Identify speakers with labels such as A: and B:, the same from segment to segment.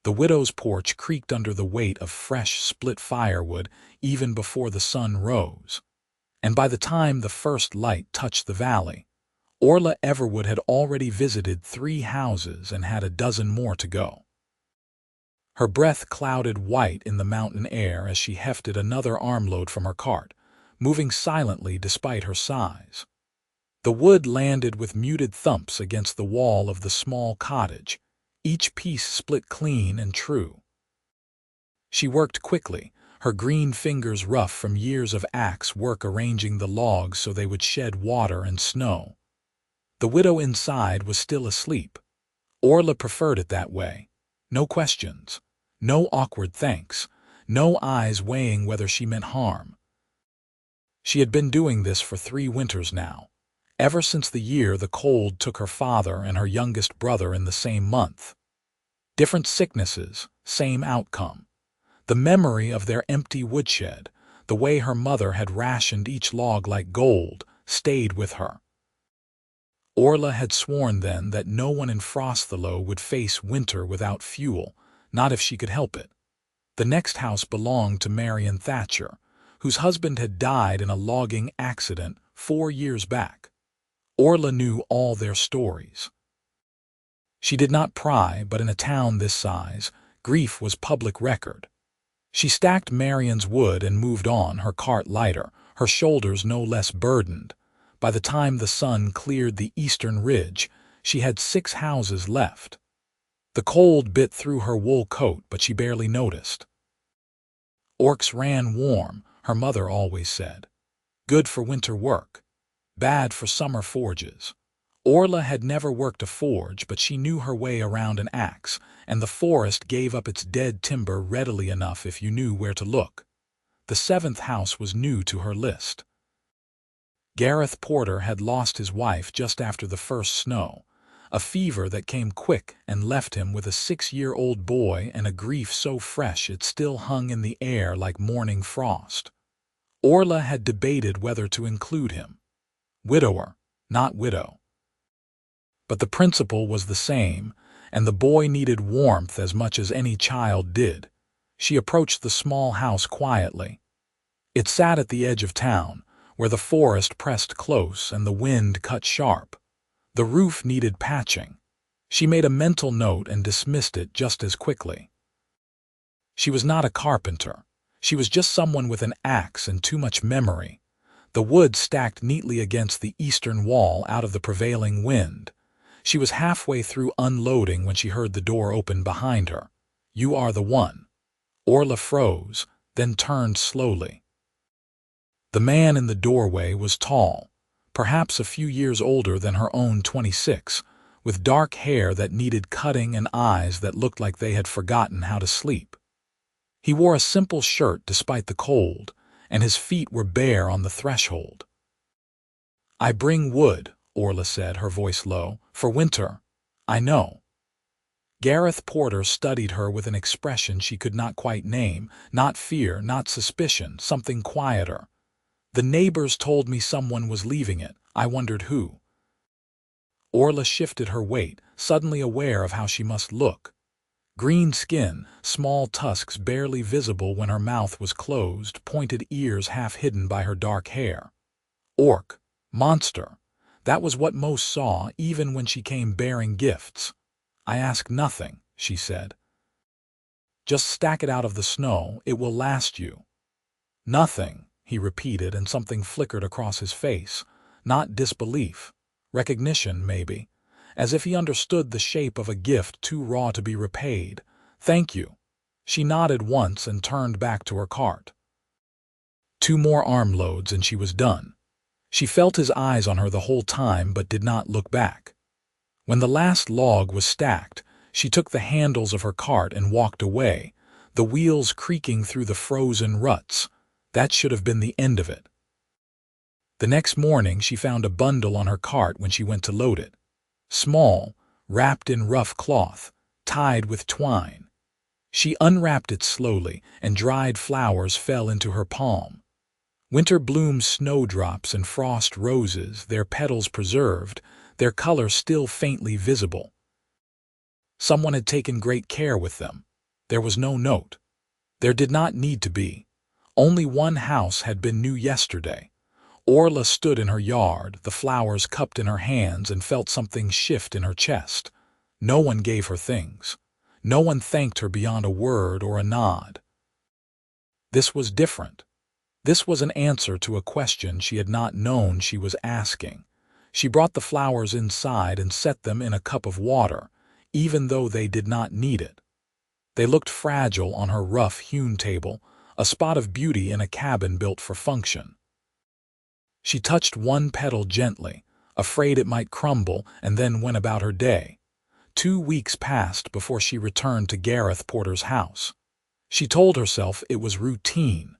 A: The widow's porch creaked under the weight of fresh, split firewood even before the sun rose. And by the time the first light touched the valley, Orla Everwood had already visited 3 houses and had a dozen more to go. Her breath clouded white in the mountain air as she hefted another armload from her cart, moving silently despite her size. The wood landed with muted thumps against the wall of the small cottage, each piece split clean and true. She worked quickly, her green fingers rough from years of axe work arranging the logs so they would shed water and snow. The widow inside was still asleep. Orla preferred it that way. No questions, no awkward thanks, no eyes weighing whether she meant harm. She had been doing this for 3 winters now, ever since the year the cold took her father and her youngest brother in the same month. Different sicknesses, same outcome. The memory of their empty woodshed, the way her mother had rationed each log like gold, stayed with her. Orla had sworn then that no one in Frosthlow would face winter without fuel, not if she could help it. The next house belonged to Marion Thatcher, whose husband had died in a logging accident 4 years back. Orla knew all their stories. She did not pry, but in a town this size, grief was public record. She stacked Marion's wood and moved on, her cart lighter, her shoulders no less burdened. By the time the sun cleared the eastern ridge, she had 6 houses left. The cold bit through her wool coat, but she barely noticed. Orcs ran warm, her mother always said. Good for winter work, bad for summer forges. Orla had never worked a forge, but she knew her way around an axe, and the forest gave up its dead timber readily enough if you knew where to look. The 7th house was new to her list. Gareth Porter had lost his wife just after the first snow, a fever that came quick and left him with a 6-year-old boy and a grief so fresh it still hung in the air like morning frost. Orla had debated whether to include him. Widower, not widow. But the principle was the same, and the boy needed warmth as much as any child did. She approached the small house quietly. It sat at the edge of town, where the forest pressed close and the wind cut sharp. The roof needed patching. She made a mental note and dismissed it just as quickly. She was not a carpenter. She was just someone with an axe and too much memory. The wood stacked neatly against the eastern wall out of the prevailing wind. She was halfway through unloading when she heard the door open behind her. "You are the one." Orla froze, then turned slowly. The man in the doorway was tall, perhaps a few years older than her own 26, with dark hair that needed cutting and eyes that looked like they had forgotten how to sleep. He wore a simple shirt despite the cold, and his feet were bare on the threshold. "I bring wood," Orla said, her voice low, "for winter. I know." Gareth Porter studied her with an expression she could not quite name, not fear, not suspicion, something quieter. "The neighbors told me someone was leaving it. I wondered who." Orla shifted her weight, suddenly aware of how she must look. Green skin, small tusks barely visible when her mouth was closed, pointed ears half hidden by her dark hair. Orc, monster. That was what most saw, even when she came bearing gifts. "I ask nothing," she said. "Just stack it out of the snow. It will last you." "Nothing," he repeated, and something flickered across his face. Not disbelief. Recognition, maybe. As if he understood the shape of a gift too raw to be repaid. "Thank you." She nodded once and turned back to her cart. 2 more armloads and she was done. She felt his eyes on her the whole time but did not look back. When the last log was stacked, she took the handles of her cart and walked away, the wheels creaking through the frozen ruts. That should have been the end of it. The next morning she found a bundle on her cart when she went to load it. Small, wrapped in rough cloth, tied with twine. She unwrapped it slowly, and dried flowers fell into her palm. Winter bloomed snowdrops and frost roses, their petals preserved, their color still faintly visible. Someone had taken great care with them. There was no note. There did not need to be. Only one house had been new yesterday. Orla stood in her yard, the flowers cupped in her hands, and felt something shift in her chest. No one gave her things. No one thanked her beyond a word or a nod. This was different. This was an answer to a question she had not known she was asking. She brought the flowers inside and set them in a cup of water, even though they did not need it. They looked fragile on her rough-hewn table, a spot of beauty in a cabin built for function. She touched one petal gently, afraid it might crumble, and then went about her day. 2 weeks passed before she returned to Gareth Porter's house. She told herself it was routine.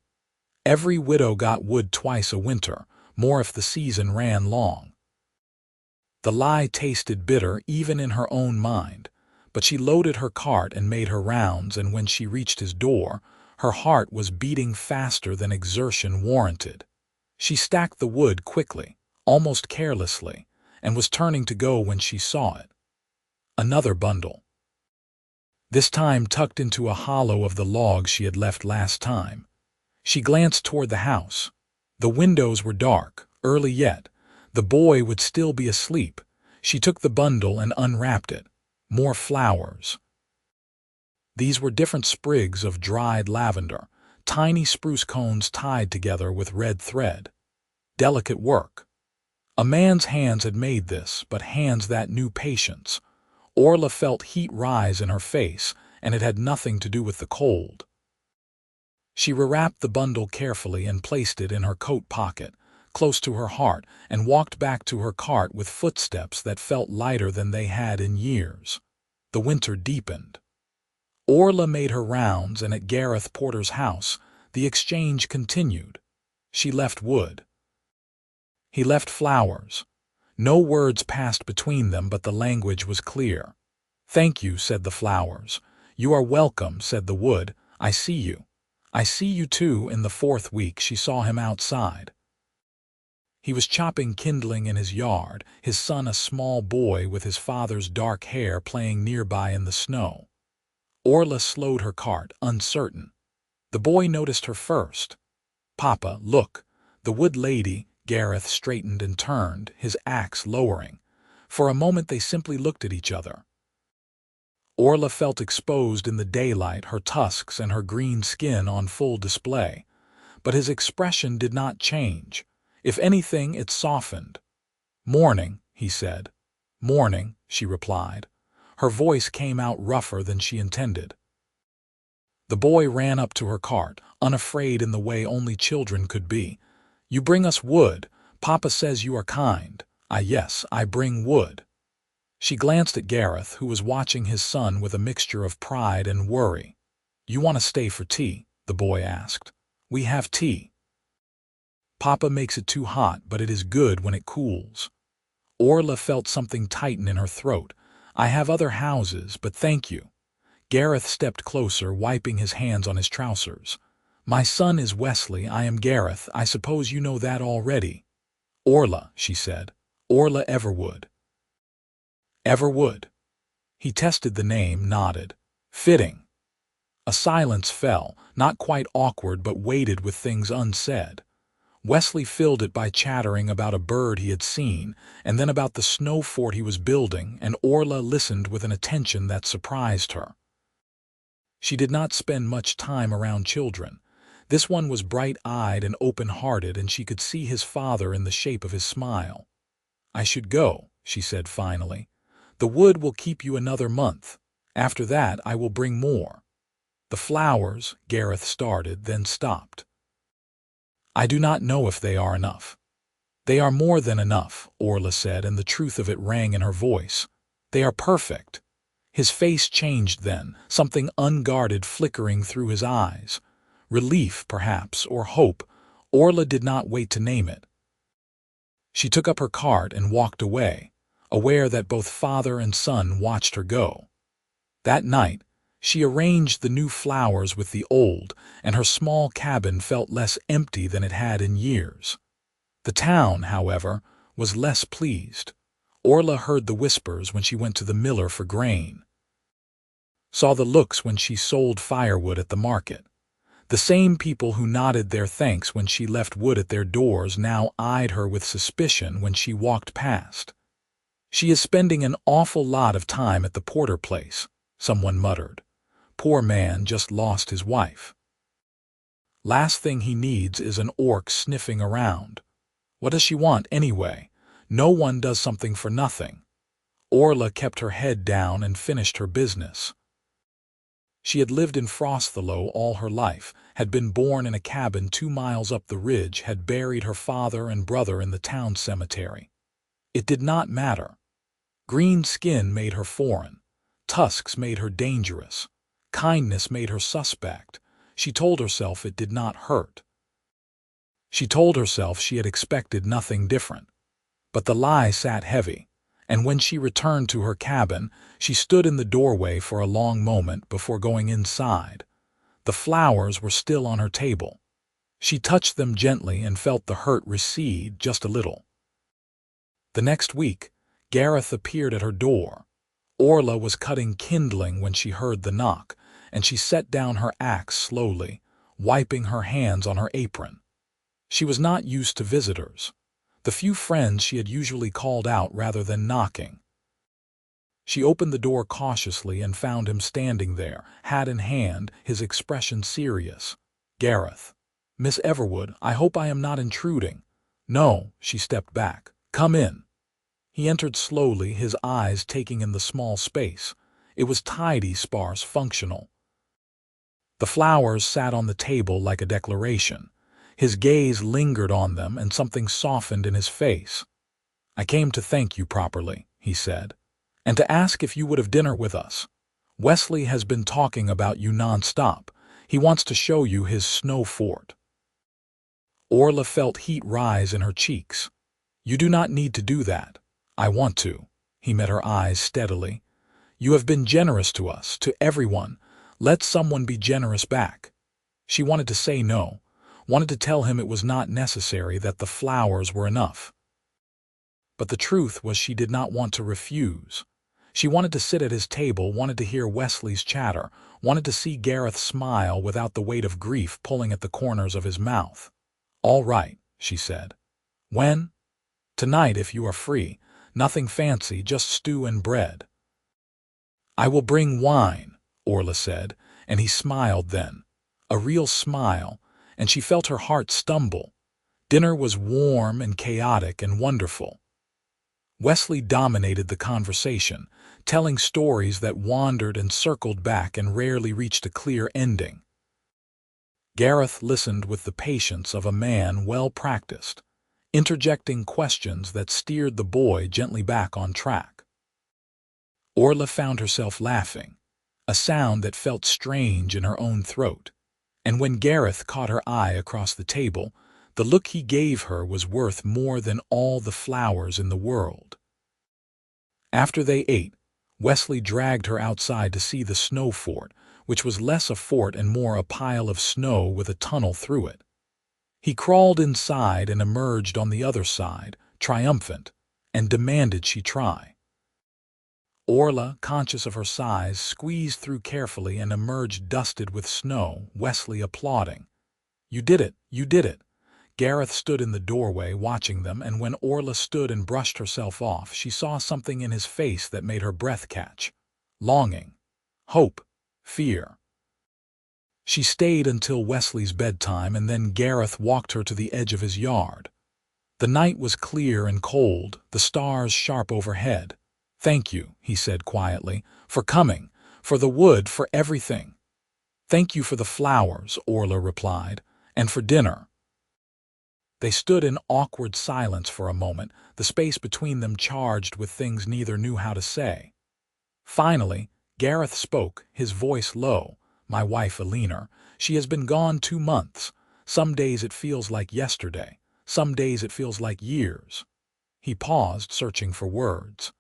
A: Every widow got wood twice a winter, more if the season ran long. The lie tasted bitter even in her own mind, but she loaded her cart and made her rounds, and when she reached his door, her heart was beating faster than exertion warranted. She stacked the wood quickly, almost carelessly, and was turning to go when she saw it. Another bundle. This time tucked into a hollow of the log she had left last time. She glanced toward the house. The windows were dark, early yet. The boy would still be asleep. She took the bundle and unwrapped it. More flowers. These were different sprigs of dried lavender, tiny spruce cones tied together with red thread. Delicate work. A man's hands had made this, but hands that knew patience. Orla felt heat rise in her face, and it had nothing to do with the cold. She rewrapped the bundle carefully and placed it in her coat pocket, close to her heart, and walked back to her cart with footsteps that felt lighter than they had in years. The winter deepened. Orla made her rounds, and at Gareth Porter's house, the exchange continued. She left wood. He left flowers. No words passed between them, but the language was clear. "Thank you," said the flowers. "You are welcome," said the wood. "I see you. I see you too." In the 4th week she saw him outside. He was chopping kindling in his yard, his son a small boy with his father's dark hair playing nearby in the snow. Orla slowed her cart, uncertain. The boy noticed her first. "Papa, look." The wood lady, Gareth straightened and turned, his axe lowering. For a moment they simply looked at each other. Orla felt exposed in the daylight, her tusks and her green skin on full display. But his expression did not change. If anything, it softened. "Morning," he said. "Morning," she replied. Her voice came out rougher than she intended. The boy ran up to her cart, unafraid in the way only children could be. "You bring us wood. Papa says you are kind." Yes, I bring wood." She glanced at Gareth, who was watching his son with a mixture of pride and worry. "You want to stay for tea?" the boy asked. "We have tea." "Papa makes it too hot, but it is good when it cools." Orla felt something tighten in her throat. "I have other houses, but thank you." Gareth stepped closer, wiping his hands on his trousers. "My son is Wesley. I am Gareth. I suppose you know that already." "Orla," she said. "Orla Everwood." "Everwood." He tested the name, nodded. "Fitting." A silence fell, not quite awkward but weighted with things unsaid. Wesley filled it by chattering about a bird he had seen, and then about the snow fort he was building, and Orla listened with an attention that surprised her. She did not spend much time around children. This one was bright-eyed and open-hearted, and she could see his father in the shape of his smile. "I should go," she said finally. "The wood will keep you another month. After that I will bring more." "The flowers," Gareth started, then stopped. "I do not know if they are enough." "They are more than enough," Orla said, and the truth of it rang in her voice. "They are perfect." His face changed then, something unguarded flickering through his eyes. Relief, perhaps, or hope. Orla did not wait to name it. She took up her cart and walked away, aware that both father and son watched her go. That night, she arranged the new flowers with the old, and her small cabin felt less empty than it had in years. The town, however, was less pleased. Orla heard the whispers when she went to the miller for grain. saw the looks when she sold firewood at the market. The same people who nodded their thanks when she left wood at their doors now eyed her with suspicion when she walked past. "She is spending an awful lot of time at the Porter place," someone muttered. "Poor man just lost his wife. Last thing he needs is an orc sniffing around. What does she want anyway? No one does something for nothing." Orla kept her head down and finished her business. She had lived in Frosthlow all her life, had been born in a cabin 2 miles up the ridge, had buried her father and brother in the town cemetery. It did not matter. Green skin made her foreign. Tusks made her dangerous. Kindness made her suspect. She told herself it did not hurt. She told herself she had expected nothing different. But the lie sat heavy, and when she returned to her cabin, she stood in the doorway for a long moment before going inside. The flowers were still on her table. She touched them gently and felt the hurt recede just a little. The next week, Gareth appeared at her door. Orla was cutting kindling when she heard the knock, and she set down her axe slowly, wiping her hands on her apron. She was not used to visitors, the few friends she had usually called out rather than knocking. She opened the door cautiously and found him standing there, hat in hand, his expression serious. "Gareth." "Miss Everwood, I hope I am not intruding." "No," she stepped back. "Come in." He entered slowly, his eyes taking in the small space. It was tidy, sparse, functional. The flowers sat on the table like a declaration. His gaze lingered on them, and something softened in his face. "I came to thank you properly," he said, "and to ask if you would have dinner with us. Wesley has been talking about you non-stop. He wants to show you his snow fort." Orla felt heat rise in her cheeks. "You do not need to do that. I want to." He met her eyes steadily. "You have been generous to us, to everyone. Let someone be generous back." She wanted to say no, wanted to tell him it was not necessary, that the flowers were enough. But the truth was she did not want to refuse. She wanted to sit at his table, wanted to hear Wesley's chatter, wanted to see Gareth smile without the weight of grief pulling at the corners of his mouth. "All right," she said. "When?" "Tonight, if you are free. Nothing fancy, just stew and bread." "I will bring wine," Orla said, and he smiled then. A real smile, and she felt her heart stumble. Dinner was warm and chaotic and wonderful. Wesley dominated the conversation, telling stories that wandered and circled back and rarely reached a clear ending. Gareth listened with the patience of a man well practiced, interjecting questions that steered the boy gently back on track. Orla found herself laughing, a sound that felt strange in her own throat, and when Gareth caught her eye across the table, the look he gave her was worth more than all the flowers in the world. After they ate, Wesley dragged her outside to see the snow fort, which was less a fort and more a pile of snow with a tunnel through it. He crawled inside and emerged on the other side, triumphant, and demanded she try. Orla, conscious of her size, squeezed through carefully and emerged dusted with snow, Wesley applauding. "You did it! You did it!" Gareth stood in the doorway watching them, and when Orla stood and brushed herself off, she saw something in his face that made her breath catch. Longing. Hope. Fear. She stayed until Wesley's bedtime, and then Gareth walked her to the edge of his yard. The night was clear and cold, the stars sharp overhead. "Thank you," he said quietly, "for coming, for the wood, for everything." "Thank you for the flowers," Orla replied, "and for dinner." They stood in awkward silence for a moment, the space between them charged with things neither knew how to say. Finally, Gareth spoke, his voice low. "My wife, Eleanor, she has been gone 2 months. Some days it feels like yesterday. Some days it feels like years." He paused, searching for words.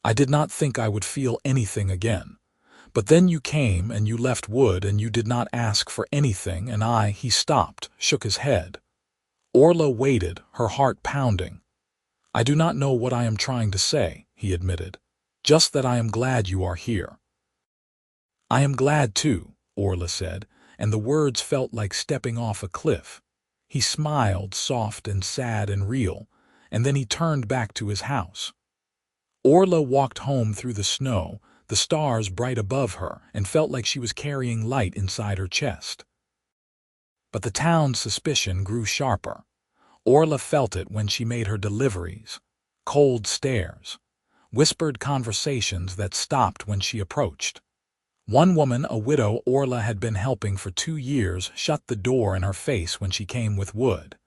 A: "I did not think I would feel anything again. But then you came and you left wood and you did not ask for anything, and he stopped, shook his head." Orla waited, her heart pounding. "I do not know what I am trying to say," he admitted. "Just that I am glad you are here." I am glad too, Orla said, and the words felt like stepping off a cliff. He smiled, soft and sad and real, and then he turned back to his house. Orla walked home through the snow, the stars bright above her, and felt like she was carrying light inside her chest. But the town's suspicion grew sharper. Orla felt it when she made her deliveries. Cold stares. Whispered conversations that stopped when she approached. One woman, a widow Orla had been helping for 2 years, shut the door in her face when she came with wood.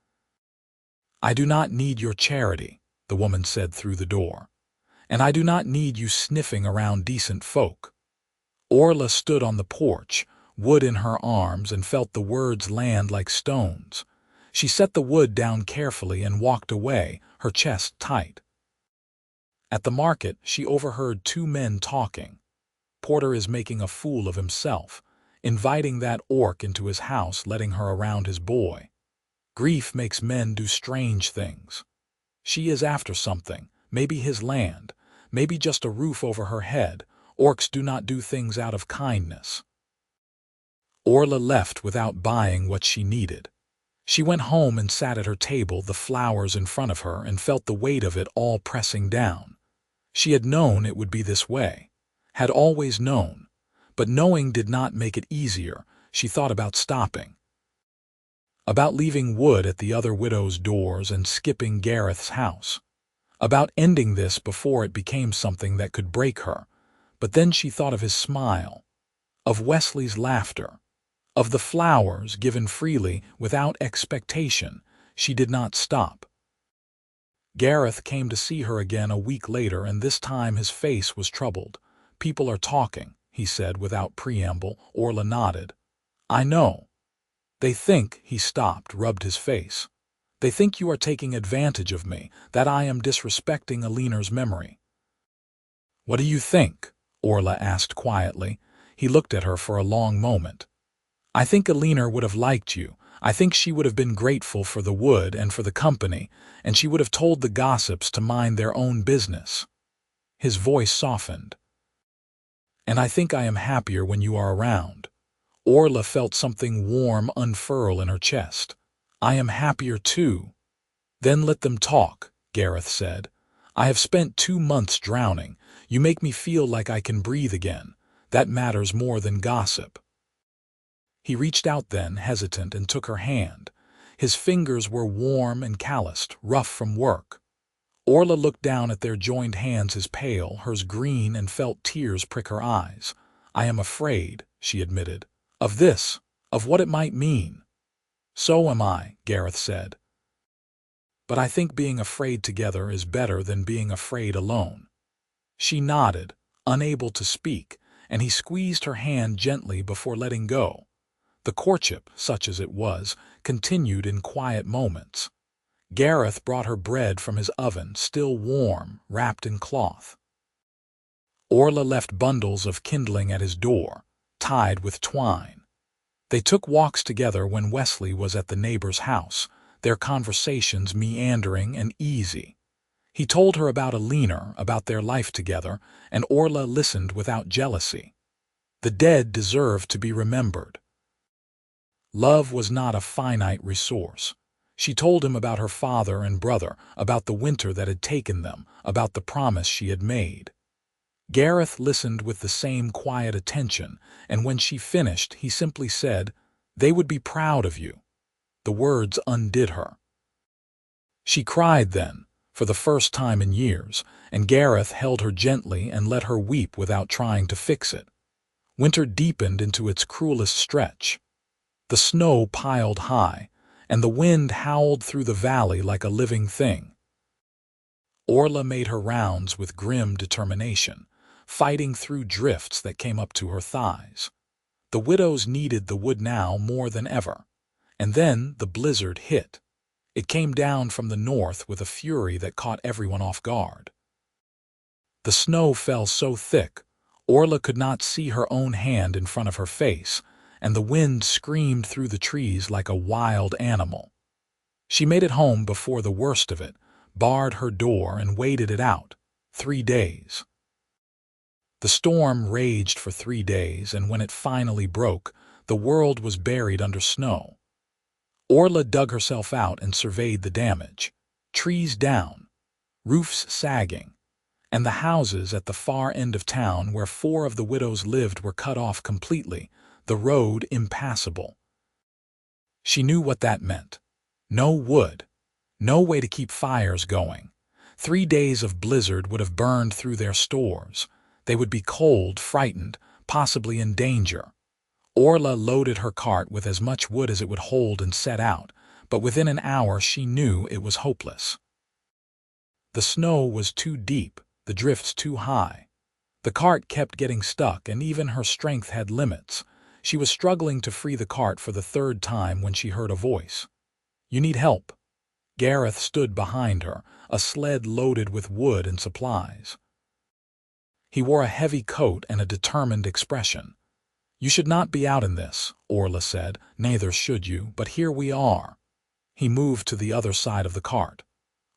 A: I do not need your charity, the woman said through the door. And I do not need you sniffing around decent folk. Orla stood on the porch, wood in her arms, and felt the words land like stones. She set the wood down carefully and walked away, her chest tight. At the market, she overheard 2 men talking. Porter is making a fool of himself, inviting that orc into his house, letting her around his boy. Grief makes men do strange things. She is after something, maybe his land, maybe just a roof over her head. Orcs do not do things out of kindness. Orla left without buying what she needed. She went home and sat at her table, the flowers in front of her, and felt the weight of it all pressing down. She had known it would be this way, had always known, but knowing did not make it easier. She thought about stopping, about leaving wood at the other widow's doors and skipping Gareth's house, about ending this before it became something that could break her. But then she thought of his smile, of Wesley's laughter, of the flowers given freely without expectation. She did not stop. Gareth came to see her again a week later, and this time his face was troubled. People are talking, he said without preamble. Orla nodded. I know. They think, he stopped, rubbed his face. They think you are taking advantage of me, that I am disrespecting Aliner's memory. What do you think? Orla asked quietly. He looked at her for a long moment. I think Aliner would have liked you. I think she would have been grateful for the wood and for the company, and she would have told the gossips to mind their own business. His voice softened. And I think I am happier when you are around. Orla felt something warm unfurl in her chest. I am happier too. Then let them talk, Gareth said. I have spent 2 months drowning. You make me feel like I can breathe again. That matters more than gossip. He reached out then, hesitant, and took her hand. His fingers were warm and calloused, rough from work. Orla looked down at their joined hands, his pale, hers green, and felt tears prick her eyes. I am afraid, she admitted, of this, of what it might mean. So am I, Gareth said. But I think being afraid together is better than being afraid alone. She nodded, unable to speak, and he squeezed her hand gently before letting go. The courtship, such as it was, continued in quiet moments. Gareth brought her bread from his oven, still warm, wrapped in cloth. Orla left bundles of kindling at his door, tied with twine. They took walks together when Wesley was at the neighbor's house, their conversations meandering and easy. He told her about Aliner, about their life together, and Orla listened without jealousy. The dead deserved to be remembered. Love was not a finite resource. She told him about her father and brother, about the winter that had taken them, about the promise she had made. Gareth listened with the same quiet attention, and when she finished, he simply said, "They would be proud of you." The words undid her. She cried then, for the first time in years, and Gareth held her gently and let her weep without trying to fix it. Winter deepened into its cruelest stretch. The snow piled high, and the wind howled through the valley like a living thing. Orla made her rounds with grim determination, fighting through drifts that came up to her thighs. The widows needed the wood now more than ever. And then the blizzard hit. It came down from the north with a fury that caught everyone off guard. The snow fell so thick, Orla could not see her own hand in front of her face, and the wind screamed through the trees like a wild animal. She made it home before the worst of it, barred her door and waited it out. 3 days. The storm raged for 3 days, and when it finally broke, the world was buried under snow. Orla dug herself out and surveyed the damage. Trees down, roofs sagging, and the houses at the far end of town where 4 of the widows lived were cut off completely, the road impassable. She knew what that meant. No wood, no way to keep fires going. 3 days of blizzard would have burned through their stores. They would be cold, frightened, possibly in danger. Orla loaded her cart with as much wood as it would hold and set out, but within an hour she knew it was hopeless. The snow was too deep, the drifts too high. The cart kept getting stuck, and even her strength had limits. She was struggling to free the cart for the 3rd time when she heard a voice. "You need help." Gareth stood behind her, a sled loaded with wood and supplies. He wore a heavy coat and a determined expression. "You should not be out in this," Orla said. "Neither should you, but here we are." He moved to the other side of the cart.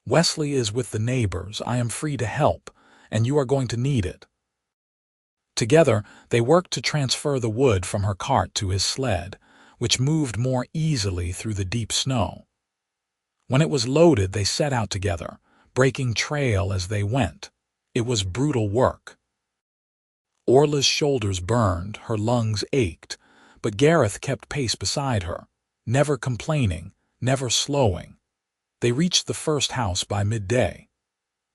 A: "Wesley is with the neighbors. I am free to help, and you are going to need it." Together, they worked to transfer the wood from her cart to his sled, which moved more easily through the deep snow. When it was loaded, they set out together, breaking trail as they went. It was brutal work. Orla's shoulders burned, her lungs ached, but Gareth kept pace beside her, never complaining, never slowing. They reached the first house by midday.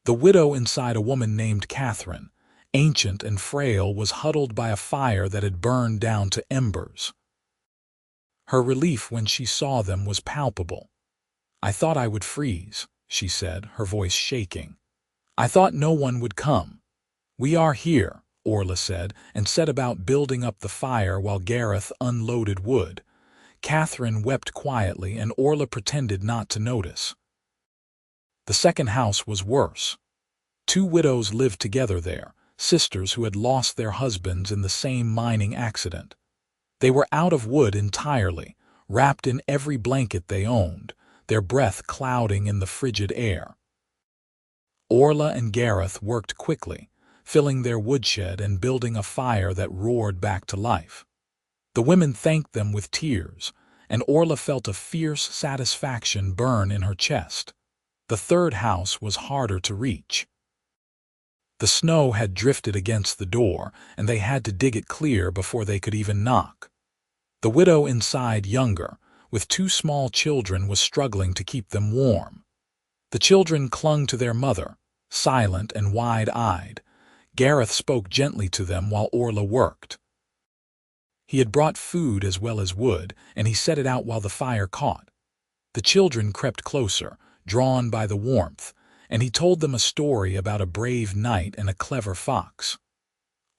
A: The widow inside, a woman named Catherine, ancient and frail, was huddled by a fire that had burned down to embers. Her relief when she saw them was palpable. "I thought I would freeze," she said, her voice shaking. "I thought no one would come." "We are here," Orla said, and set about building up the fire while Gareth unloaded wood. Catherine wept quietly, and Orla pretended not to notice. The second house was worse. 2 widows lived together there, sisters who had lost their husbands in the same mining accident. They were out of wood entirely, wrapped in every blanket they owned, their breath clouding in the frigid air. Orla and Gareth worked quickly, filling their woodshed and building a fire that roared back to life. The women thanked them with tears, and Orla felt a fierce satisfaction burn in her chest. The third house was harder to reach. The snow had drifted against the door, and they had to dig it clear before they could even knock. The widow inside, younger, with 2 small children, was struggling to keep them warm. The children clung to their mother, silent and wide-eyed. Gareth spoke gently to them while Orla worked. He had brought food as well as wood, and he set it out while the fire caught. The children crept closer, drawn by the warmth, and he told them a story about a brave knight and a clever fox.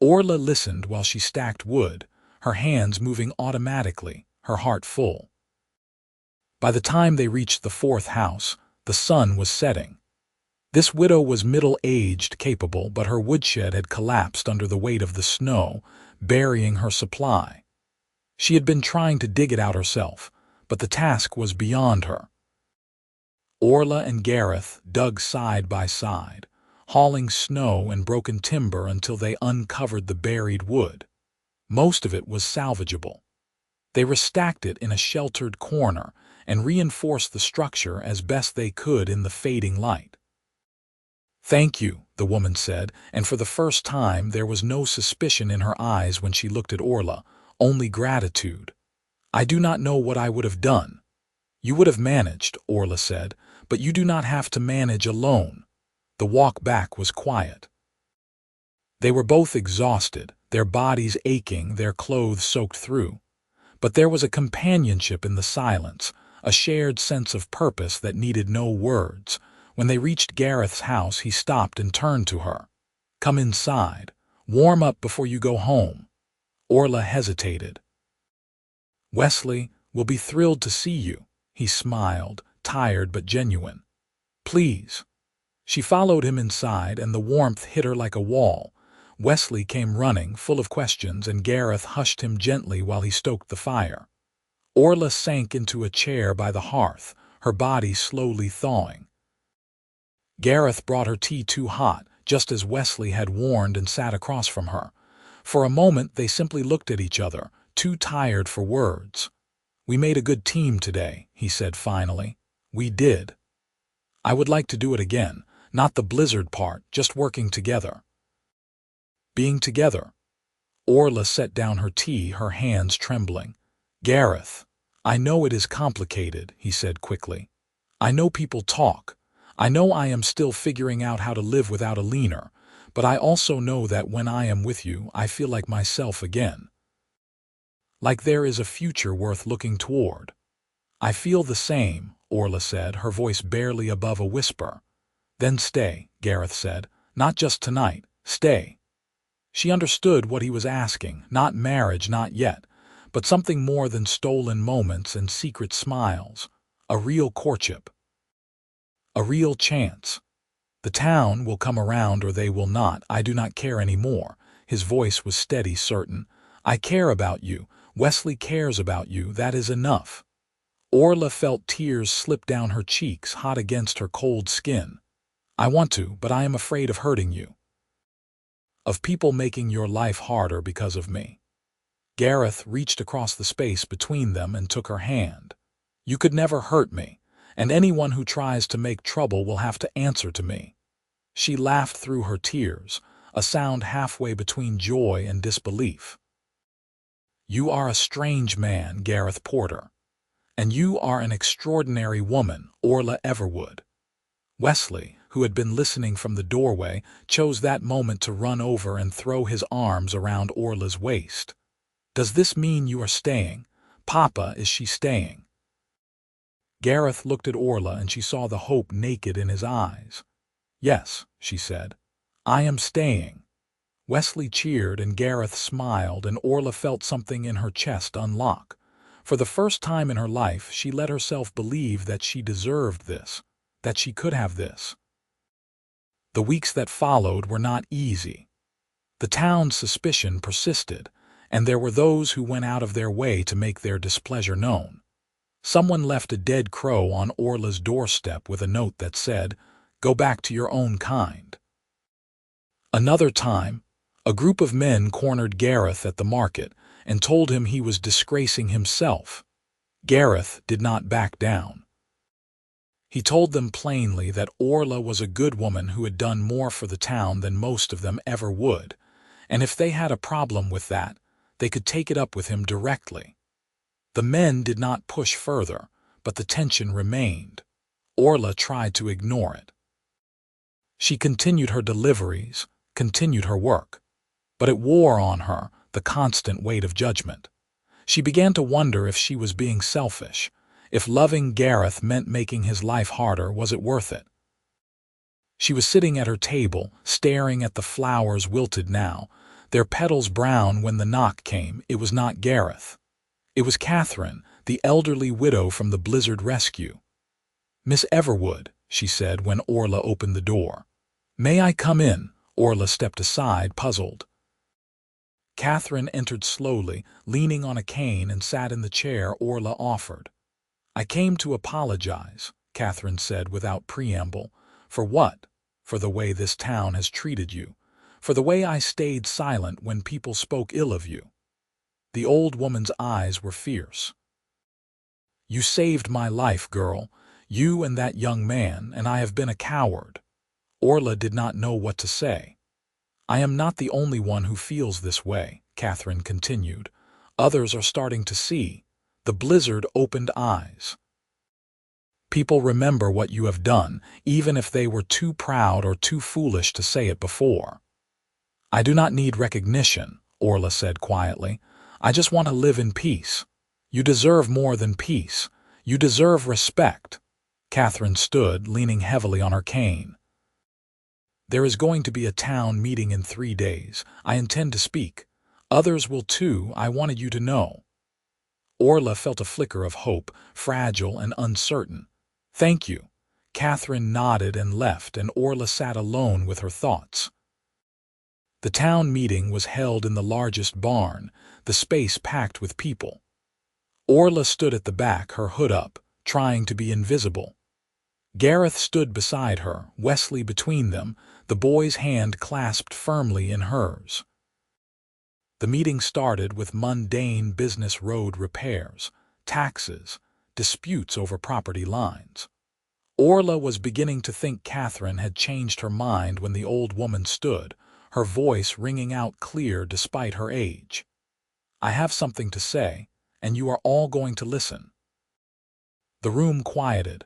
A: Orla listened while she stacked wood, her hands moving automatically, her heart full. By the time they reached the 4th house, the sun was setting. This widow was middle-aged, capable, but her woodshed had collapsed under the weight of the snow, burying her supply. She had been trying to dig it out herself, but the task was beyond her. Orla and Gareth dug side by side, hauling snow and broken timber until they uncovered the buried wood. Most of it was salvageable. They restacked it in a sheltered corner and reinforced the structure as best they could in the fading light. "Thank you," the woman said, and for the first time there was no suspicion in her eyes when she looked at Orla, only gratitude. "I do not know what I would have done." "You would have managed," Orla said, "but you do not have to manage alone." The walk back was quiet. They were both exhausted, their bodies aching, their clothes soaked through. But there was a companionship in the silence, a shared sense of purpose that needed no words. When they reached Gareth's house, he stopped and turned to her. "Come inside. Warm up before you go home." Orla hesitated. "Wesley will be thrilled to see you," he smiled, tired but genuine. "Please." She followed him inside, and the warmth hit her like a wall. Wesley came running, full of questions, and Gareth hushed him gently while he stoked the fire. Orla sank into a chair by the hearth, her body slowly thawing. Gareth brought her tea too hot, just as Wesley had warned, and sat across from her. For a moment they simply looked at each other, too tired for words. "We made a good team today," he said finally. "We did. I would like to do it again, not the blizzard part, just working together." Being together. Orla set down her tea, her hands trembling. "Gareth, I know it is complicated," he said quickly. "I know people talk. I know I am still figuring out how to live without a leaner, but I also know that when I am with you, I feel like myself again. Like there is a future worth looking toward." "I feel the same," Orla said, her voice barely above a whisper. "Then stay," Gareth said. "Not just tonight. Stay." She understood what he was asking, not marriage, not yet, but something more than stolen moments and secret smiles. A real courtship. A real chance. "The town will come around or they will not. I do not care anymore." His voice was steady, certain. "I care about you. Wesley cares about you. That is enough." Orla felt tears slip down her cheeks, hot against her cold skin. "I want to, but I am afraid of hurting you. Of people making your life harder because of me." Gareth reached across the space between them and took her hand. "You could never hurt me, and anyone who tries to make trouble will have to answer to me." She laughed through her tears, a sound halfway between joy and disbelief. "You are a strange man, Gareth Porter. And you are an extraordinary woman, Orla Everwood." Wesley, who had been listening from the doorway, chose that moment to run over and throw his arms around Orla's waist. "Does this mean you are staying? Papa, is she staying?" Gareth looked at Orla and she saw the hope naked in his eyes. "Yes," she said. "I am staying." Wesley cheered and Gareth smiled, and Orla felt something in her chest unlock. For the first time in her life, she let herself believe that she deserved this, that she could have this. The weeks that followed were not easy. The town's suspicion persisted, and there were those who went out of their way to make their displeasure known. Someone left a dead crow on Orla's doorstep with a note that said, "Go back to your own kind." Another time, a group of men cornered Gareth at the market and told him he was disgracing himself. Gareth did not back down. He told them plainly that Orla was a good woman who had done more for the town than most of them ever would, and if they had a problem with that, they could take it up with him directly. The men did not push further, but the tension remained. Orla tried to ignore it. She continued her deliveries, continued her work, but it wore on her, the constant weight of judgment. She began to wonder if she was being selfish. If loving Gareth meant making his life harder, was it worth it? She was sitting at her table, staring at the flowers wilted now, their petals brown when the knock came. It was not Gareth. It was Catherine, the elderly widow from the Blizzard rescue. "Miss Everwood," she said when Orla opened the door. "May I come in?" Orla stepped aside, puzzled. Catherine entered slowly, leaning on a cane, and sat in the chair Orla offered. "I came to apologize," Catherine said without preamble. "For what? For the way this town has treated you. For the way I stayed silent when people spoke ill of you." The old woman's eyes were fierce. "You saved my life, girl. You and that young man, and I have been a coward." Orla did not know what to say. "I am not the only one who feels this way," Catherine continued. "Others are starting to see." The Blizzard opened eyes. "People remember what you have done, even if they were too proud or too foolish to say it before." "I do not need recognition," Orla said quietly. "I just want to live in peace." "You deserve more than peace. You deserve respect." Catherine stood, leaning heavily on her cane. "There is going to be a town meeting in 3 days. I intend to speak. Others will too. I wanted you to know." Orla felt a flicker of hope, fragile and uncertain. "Thank you." Catherine nodded and left, and Orla sat alone with her thoughts. The town meeting was held in the largest barn, the space packed with people. Orla stood at the back, her hood up, trying to be invisible. Gareth stood beside her, Wesley between them, the boy's hand clasped firmly in hers. The meeting started with mundane business road repairs, taxes, disputes over property lines. Orla was beginning to think Catherine had changed her mind when the old woman stood, her voice ringing out clear despite her age. "I have something to say, and you are all going to listen." The room quieted.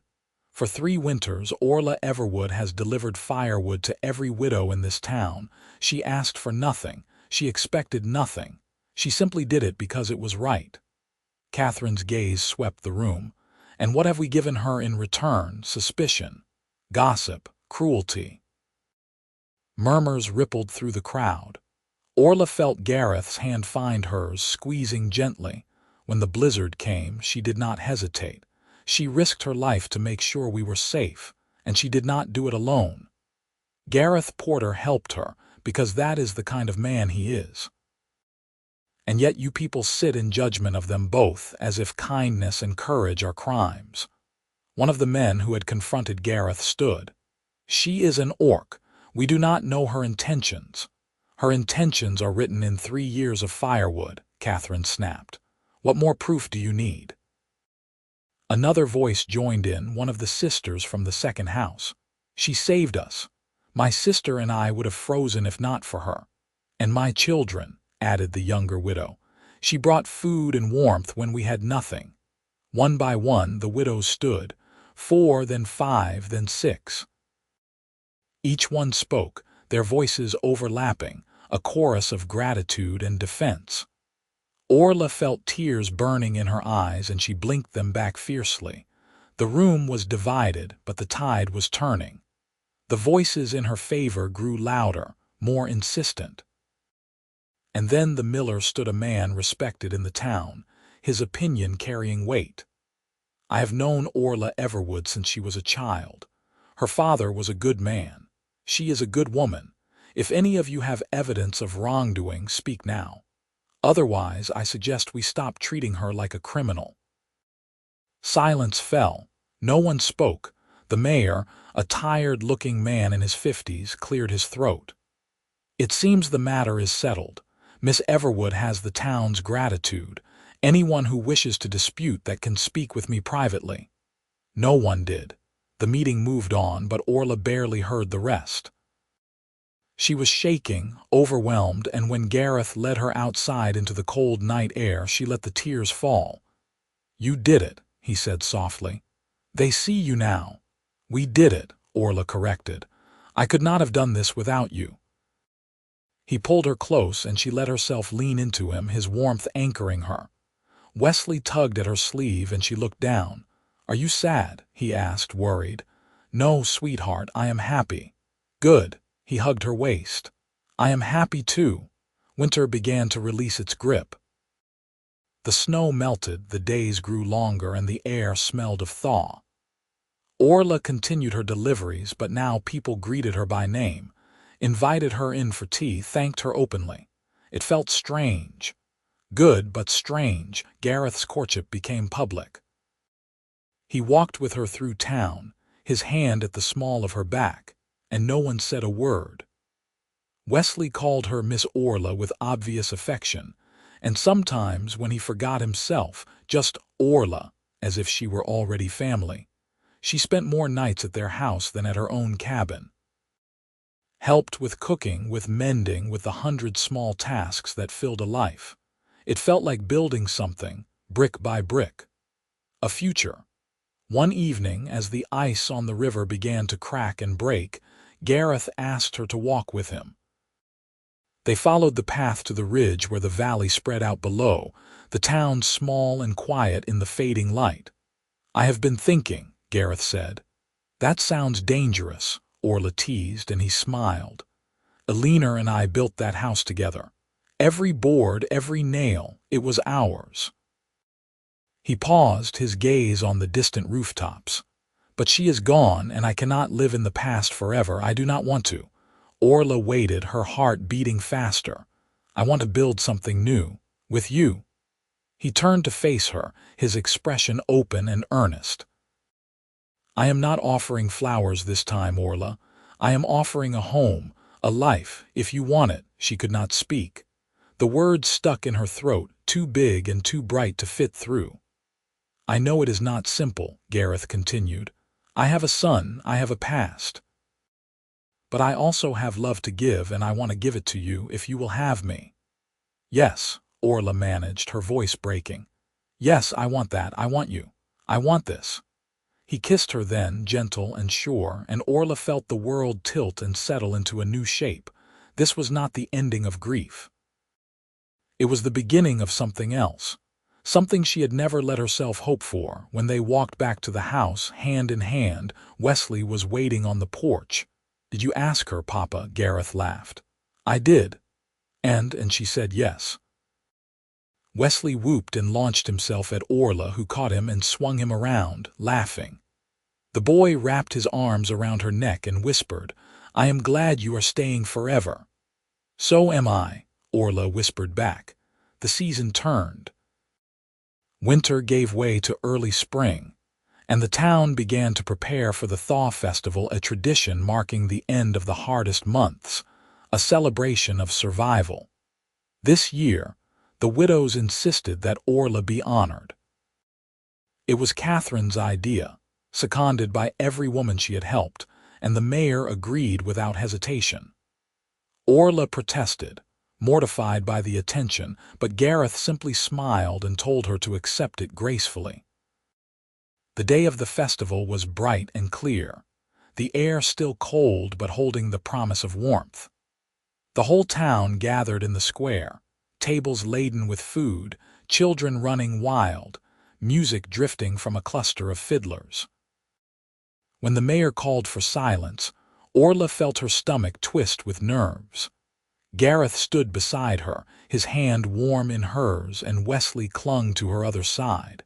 A: For 3 winters, Orla Everwood has delivered firewood to every widow in this town. She asked for nothing. She expected nothing. She simply did it because it was right. Catherine's gaze swept the room. And what have we given her in return? Suspicion, gossip, cruelty. Murmurs rippled through the crowd. Orla felt Gareth's hand find hers, squeezing gently. When the blizzard came, she did not hesitate. She risked her life to make sure we were safe, and she did not do it alone. Gareth Porter helped her, because that is the kind of man he is. And yet you people sit in judgment of them both, as if kindness and courage are crimes. One of the men who had confronted Gareth stood. "She is an orc. We do not know her intentions." "Her intentions are written in 3 years of firewood," Catherine snapped. "What more proof do you need?" Another voice joined in, one of the sisters from the second house. "She saved us. My sister and I would have frozen if not for her. And my children," added the younger widow. "She brought food and warmth when we had nothing." One by one the widows stood, 4, then 5, then 6. Each one spoke, their voices overlapping, a chorus of gratitude and defense. Orla felt tears burning in her eyes, and she blinked them back fiercely. The room was divided, but the tide was turning. The voices in her favor grew louder, more insistent. And then the miller stood, a man respected in the town, his opinion carrying weight. "I have known Orla Everwood since she was a child. Her father was a good man. She is a good woman. If any of you have evidence of wrongdoing, speak now. Otherwise, I suggest we stop treating her like a criminal." Silence fell. No one spoke. The mayor, a tired-looking man in his 50s, cleared his throat. "It seems the matter is settled. Miss Everwood has the town's gratitude. Anyone who wishes to dispute that can speak with me privately." No one did. The meeting moved on, but Orla barely heard the rest. She was shaking, overwhelmed, and when Gareth led her outside into the cold night air, she let the tears fall. "You did it," he said softly. "They see you now." "We did it," Orla corrected. "I could not have done this without you." He pulled her close, and she let herself lean into him, his warmth anchoring her. Wesley tugged at her sleeve, and she looked down. "Are you sad?" he asked, worried. "No, sweetheart, I am happy." "Good." He hugged her waist. "I am happy too." Winter began to release its grip. The snow melted, the days grew longer, and the air smelled of thaw. Orla continued her deliveries, but now people greeted her by name, invited her in for tea, thanked her openly. It felt strange. Good, but strange. Gareth's courtship became public. He walked with her through town, his hand at the small of her back, and no one said a word. Wesley called her Miss Orla with obvious affection, and sometimes, when he forgot himself, just Orla, as if she were already family. She spent more nights at their house than at her own cabin. Helped with cooking, with mending, with the 100 small tasks that filled a life. It felt like building something, brick by brick. A future. One evening, as the ice on the river began to crack and break, Gareth asked her to walk with him. They followed the path to the ridge where the valley spread out below, the town small and quiet in the fading light. "I have been thinking," Gareth said. "That sounds dangerous," Orla teased, and he smiled. "Elena and I built that house together. Every board, every nail, it was ours." He paused, his gaze on the distant rooftops. "But she is gone, and I cannot live in the past forever. I do not want to." Orla waited, her heart beating faster. "I want to build something new, with you." He turned to face her, his expression open and earnest. "I am not offering flowers this time, Orla. I am offering a home, a life, if you want it." She could not speak. The words stuck in her throat, too big and too bright to fit through. "I know it is not simple," Gareth continued. "I have a son, I have a past. But I also have love to give, and I want to give it to you if you will have me." "Yes," Orla managed, her voice breaking. "Yes, I want that, I want you. I want this." He kissed her then, gentle and sure, and Orla felt the world tilt and settle into a new shape. This was not the ending of grief. It was the beginning of something else. Something she had never let herself hope for. When they walked back to the house, hand in hand, Wesley was waiting on the porch. "Did you ask her, Papa?" Gareth laughed. "I did." And she said yes." Wesley whooped and launched himself at Orla, who caught him and swung him around, laughing. The boy wrapped his arms around her neck and whispered, "I am glad you are staying forever." "So am I," Orla whispered back. The season turned. Winter gave way to early spring, and the town began to prepare for the Thaw Festival, a tradition marking the end of the hardest months, a celebration of survival. This year, the widows insisted that Orla be honored. It was Catherine's idea, seconded by every woman she had helped, and the mayor agreed without hesitation. Orla protested, mortified by the attention, but Gareth simply smiled and told her to accept it gracefully. The day of the festival was bright and clear, the air still cold but holding the promise of warmth. The whole town gathered in the square, tables laden with food, children running wild, music drifting from a cluster of fiddlers. When the mayor called for silence, Orla felt her stomach twist with nerves. Gareth stood beside her, his hand warm in hers, and Wesley clung to her other side.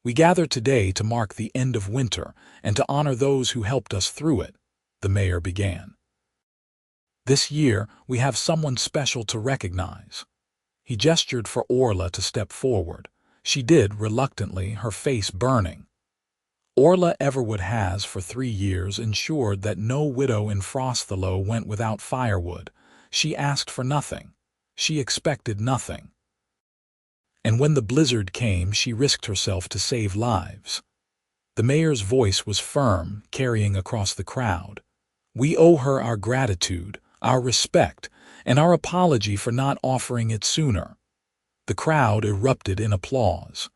A: "We gather today to mark the end of winter and to honor those who helped us through it," the mayor began. "This year, we have someone special to recognize." He gestured for Orla to step forward. She did, reluctantly, her face burning. Orla Everwood has, for 3 years, ensured that no widow in Frosthlow went without firewood. She asked for nothing. She expected nothing. And when the blizzard came, she risked herself to save lives. The mayor's voice was firm, carrying across the crowd. "We owe her our gratitude, our respect, and our apology for not offering it sooner." The crowd erupted in applause.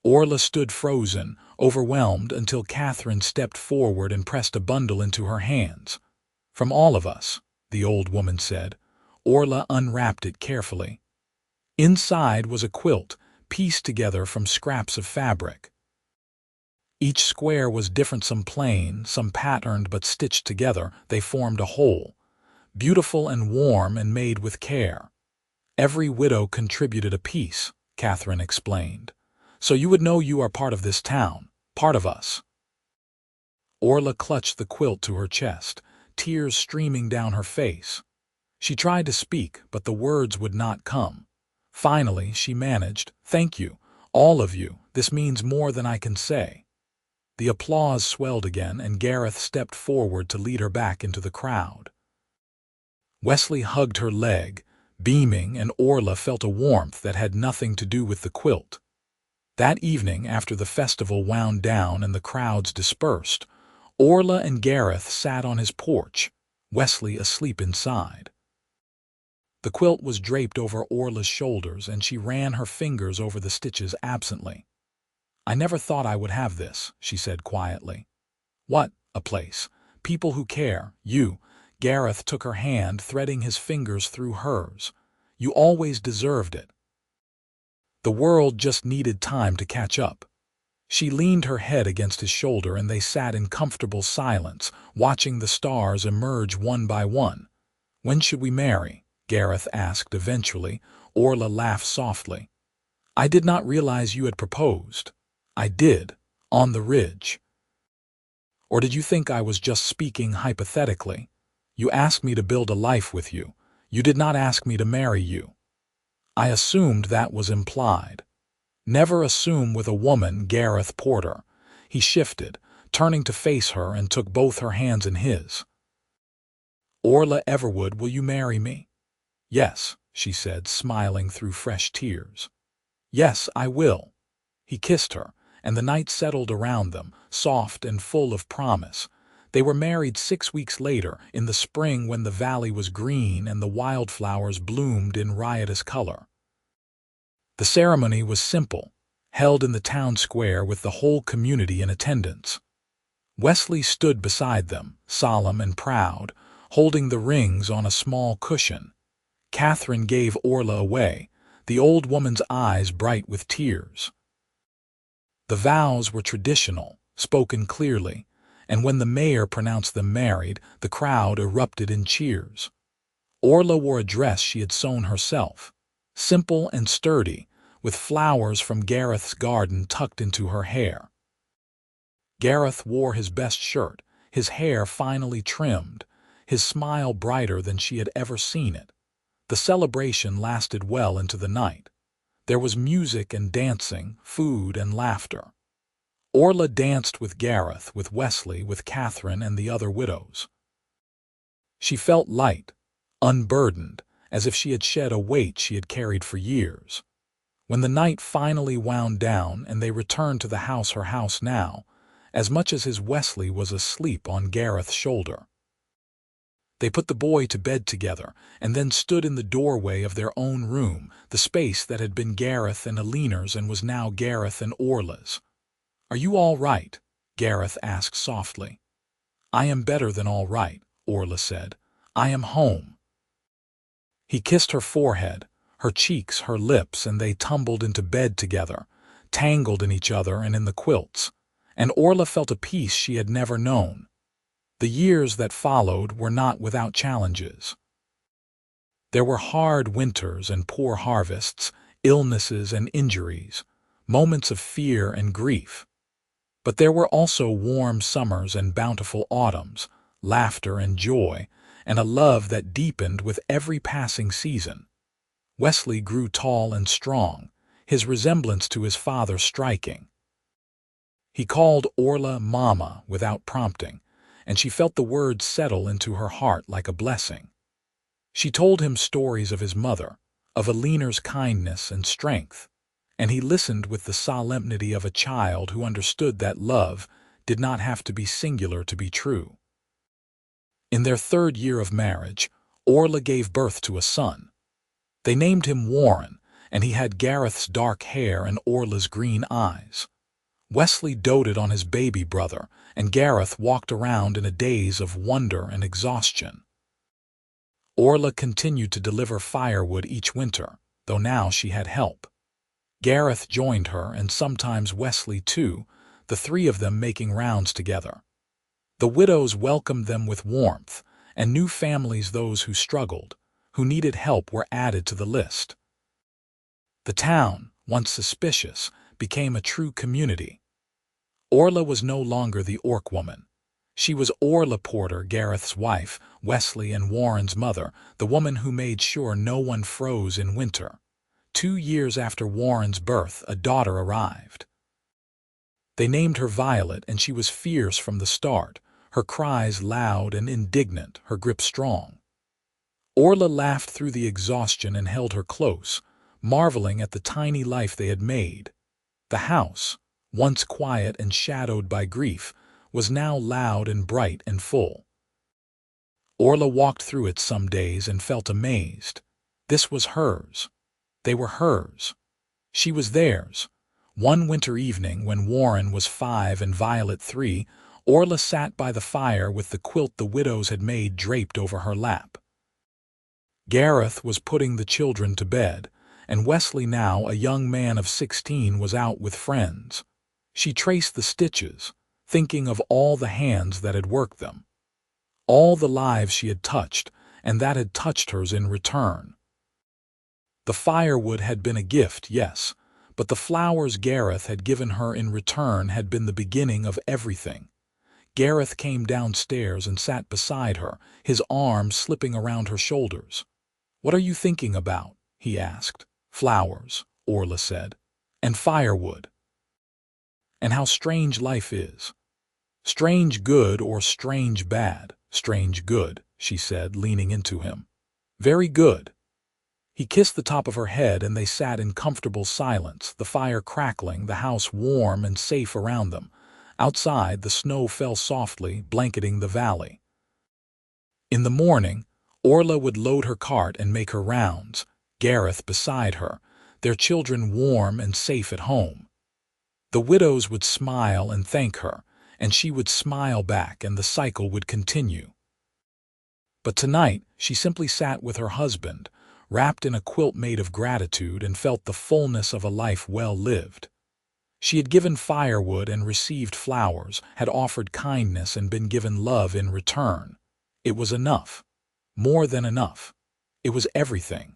A: Orla stood frozen, overwhelmed, until Catherine stepped forward and pressed a bundle into her hands. "From all of us," the old woman said. Orla unwrapped it carefully. Inside was a quilt, pieced together from scraps of fabric. Each square was different, some plain, some patterned, but stitched together, they formed a whole, beautiful and warm and made with care. "Every widow contributed a piece," Catherine explained, "so you would know you are part of this town, part of us." Orla clutched the quilt to her chest, tears streaming down her face. She tried to speak, but the words would not come. Finally, she managed, "Thank you, all of you, this means more than I can say." The applause swelled again, and Gareth stepped forward to lead her back into the crowd. Wesley hugged her leg, beaming, and Orla felt a warmth that had nothing to do with the quilt. That evening, after the festival wound down and the crowds dispersed, Orla and Gareth sat on his porch, Wesley asleep inside. The quilt was draped over Orla's shoulders, and she ran her fingers over the stitches absently. "I never thought I would have this," she said quietly. "What? A place. People who care. You." Gareth took her hand, threading his fingers through hers. "You always deserved it. The world just needed time to catch up." She leaned her head against his shoulder, and they sat in comfortable silence, watching the stars emerge one by one. "When should we marry?" Gareth asked eventually. Orla laughed softly. "I did not realize you had proposed." "I did, on the ridge." "Or did you think I was just speaking hypothetically? You asked me to build a life with you. You did not ask me to marry you." "I assumed that was implied." "Never assume with a woman, Gareth Porter." He shifted, turning to face her and took both her hands in his. "Orla Everwood, will you marry me?" "Yes," she said, smiling through fresh tears. "Yes, I will." He kissed her, and the night settled around them, soft and full of promise. They were married 6 weeks later, in the spring when the valley was green and the wildflowers bloomed in riotous color. The ceremony was simple, held in the town square with the whole community in attendance. Wesley stood beside them, solemn and proud, holding the rings on a small cushion. Catherine gave Orla away, the old woman's eyes bright with tears. The vows were traditional, spoken clearly, and when the mayor pronounced them married, the crowd erupted in cheers. Orla wore a dress she had sewn herself, simple and sturdy, with flowers from Gareth's garden tucked into her hair. Gareth wore his best shirt, his hair finely trimmed, his smile brighter than she had ever seen it. The celebration lasted well into the night. There was music and dancing, food and laughter. Orla danced with Gareth, with Wesley, with Catherine and the other widows. She felt light, unburdened, as if she had shed a weight she had carried for years. When the night finally wound down and they returned to the house, her house now, as much as his Wesley was asleep on Gareth's shoulder. They put the boy to bed together and then stood in the doorway of their own room, the space that had been Gareth and Eleanor's and was now Gareth and Orla's. "Are you all right?" Gareth asked softly. "I am better than all right," Orla said. "I am home." He kissed her forehead, her cheeks, her lips, and they tumbled into bed together, tangled in each other and in the quilts, and Orla felt a peace she had never known. The years that followed were not without challenges. There were hard winters and poor harvests, illnesses and injuries, moments of fear and grief. But there were also warm summers and bountiful autumns, laughter and joy, and a love that deepened with every passing season. Wesley grew tall and strong, his resemblance to his father striking. He called Orla Mama without prompting, and she felt the words settle into her heart like a blessing. She told him stories of his mother, of Eleanor's kindness and strength, and he listened with the solemnity of a child who understood that love did not have to be singular to be true. In their 3rd year of marriage, Orla gave birth to a son. They named him Warren, and he had Gareth's dark hair and Orla's green eyes. Wesley doted on his baby brother, and Gareth walked around in a daze of wonder and exhaustion. Orla continued to deliver firewood each winter, though now she had help. Gareth joined her, and sometimes Wesley too, the 3 of them making rounds together. The widows welcomed them with warmth, and new families, those who struggled, who needed help, were added to the list. The town, once suspicious, became a true community. Orla was no longer the orc woman. She was Orla Porter, Gareth's wife, Wesley and Warren's mother, the woman who made sure no one froze in winter. 2 years after Warren's birth, a daughter arrived. They named her Violet, and she was fierce from the start, her cries loud and indignant, her grip strong. Orla laughed through the exhaustion and held her close, marveling at the tiny life they had made. The house, once quiet and shadowed by grief, was now loud and bright and full. Orla walked through it some days and felt amazed. This was hers. They were hers. She was theirs. One winter evening, when Warren was 5 and Violet 3, Orla sat by the fire with the quilt the widows had made draped over her lap. Gareth was putting the children to bed, and Wesley, now a young man of 16, was out with friends. She traced the stitches, thinking of all the hands that had worked them, all the lives she had touched, and that had touched hers in return. The firewood had been a gift, yes, but the flowers Gareth had given her in return had been the beginning of everything. Gareth came downstairs and sat beside her, his arm slipping around her shoulders. "What are you thinking about?" he asked. "Flowers," Orla said, "and firewood. And how strange life is. Strange good or strange bad? Strange good, she said, leaning into him. Very good. He kissed the top of her head and they sat in comfortable silence, the fire crackling, the house warm and safe around them. Outside, the snow fell softly, blanketing the valley. In the morning, Orla would load her cart and make her rounds, Gareth beside her, their children warm and safe at home. The widows would smile and thank her, and she would smile back, and the cycle would continue. But tonight, she simply sat with her husband, wrapped in a quilt made of gratitude, and felt the fullness of a life well lived. She had given firewood and received flowers, had offered kindness and been given love in return. It was enough. More than enough. It was everything.